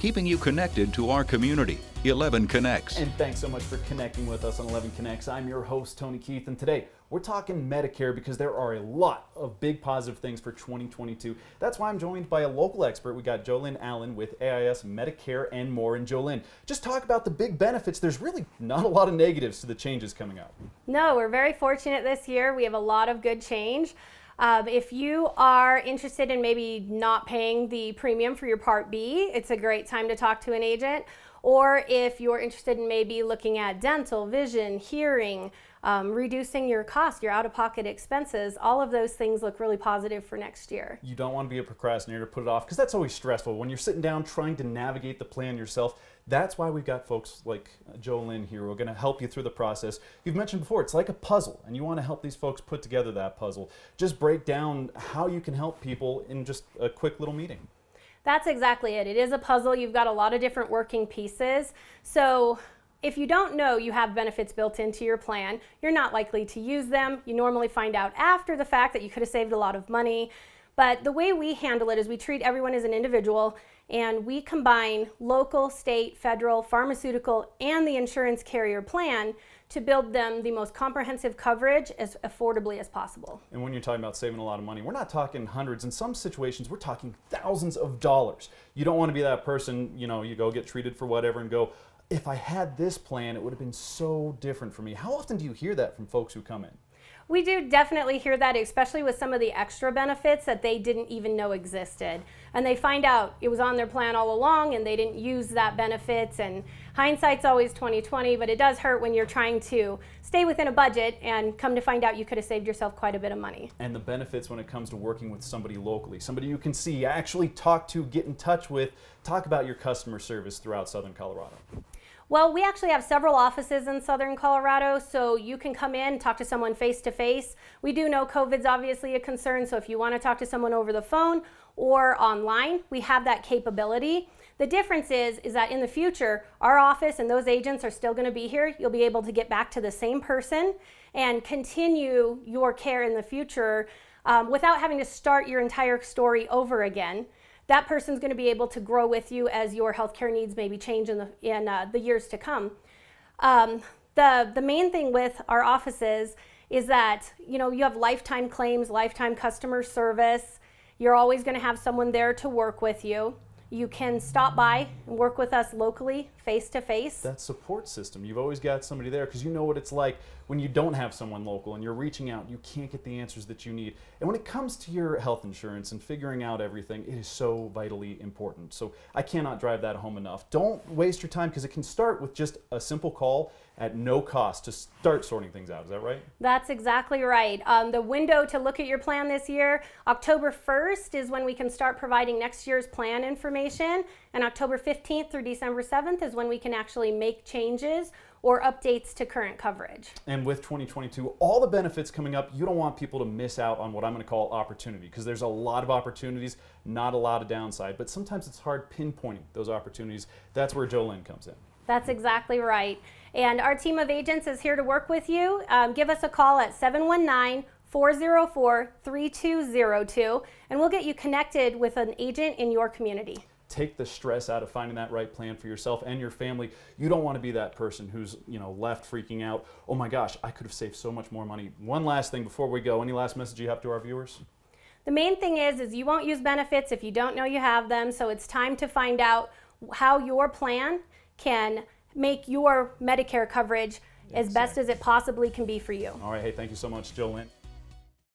keeping you connected to our community. 11 Connects. And thanks so much for connecting with us on 11 Connects. I'm your host, Tony Keith, and today we're talking Medicare because there are a lot of big positive things for 2022. That's why I'm joined by a local expert. We got Jolynn Allen with AIS, Medicare, and more. And Jolynn, just talk about the big benefits. There's really not a lot of negatives to the changes coming up. No, we're very fortunate this year. We have a lot of good change. If you are interested in maybe not paying the premium for your Part B, it's a great time to talk to an agent. Or if you're interested in maybe looking at dental, vision, hearing, reducing your cost, your out-of-pocket expenses, all of those things look really positive for next year. You don't want to be a procrastinator, put it off, because that's always stressful. When you're sitting down trying to navigate the plan yourself, that's why we've got folks like Jolynn here who are going to help you through the process. You've mentioned before, it's like a puzzle, and you want to help these folks put together that puzzle. Just break down how you can help people in just a quick little meeting. That's exactly it. It is a puzzle. You've got a lot of different working pieces. So if you don't know you have benefits built into your plan, you're not likely to use them. You normally find out after the fact that you could have saved a lot of money. But the way we handle it is we treat everyone as an individual, and we combine local, state, federal, pharmaceutical, and the insurance carrier plan to build them the most comprehensive coverage as affordably as possible. And when you're talking about saving a lot of money, we're not talking hundreds. In some situations, we're talking thousands of dollars. You don't want to be that person, you go get treated for whatever and go, if I had this plan, it would have been so different for me. How often do you hear that from folks who come in? We do definitely hear that, especially with some of the extra benefits that they didn't even know existed. And they find out it was on their plan all along and they didn't use that benefits. And hindsight's always 20/20, but it does hurt when you're trying to stay within a budget and come to find out you could have saved yourself quite a bit of money. And the benefits when it comes to working with somebody locally, somebody you can see, actually talk to, get in touch with, talk about your customer service throughout Southern Colorado. Well, we actually have several offices in Southern Colorado, so you can come in and talk to someone face-to-face. We do know COVID's obviously a concern, so if you want to talk to someone over the phone or online, we have that capability. The difference is that in the future, our office and those agents are still going to be here. You'll be able to get back to the same person and continue your care in the future without having to start your entire story over again. That person's going to be able to grow with you as your healthcare needs maybe change in the years to come. The main thing with our offices is that you have lifetime claims, lifetime customer service. You're always going to have someone there to work with you. You can stop by and work with us locally, face to face. That support system, you've always got somebody there because you know what it's like when you don't have someone local and you're reaching out, you can't get the answers that you need. And when it comes to your health insurance and figuring out everything, it is so vitally important. So I cannot drive that home enough. Don't waste your time because it can start with just a simple call at no cost to start sorting things out. Is that right? That's exactly right. The window to look at your plan this year, October 1st is when we can start providing next year's plan information, and October 15th through December 7th is when we can actually make changes or updates to current coverage. And with 2022, all the benefits coming up, you don't want people to miss out on what I'm going to call opportunity, because there's a lot of opportunities, not a lot of downside, but sometimes it's hard pinpointing those opportunities. That's where Jolynn comes in. That's exactly right. And our team of agents is here to work with you. Give us a call at 719-404-3202, and we'll get you connected with an agent in your community. Take the stress out of finding that right plan for yourself and your family. You don't want to be that person who's left freaking out. Oh my gosh, I could have saved so much more money. One last thing before we go. Any last message you have to our viewers? The main thing is you won't use benefits if you don't know you have them, so it's time to find out how your plan can make your Medicare coverage as best as it possibly can be for you. All right, hey, thank you so much, Jolynn.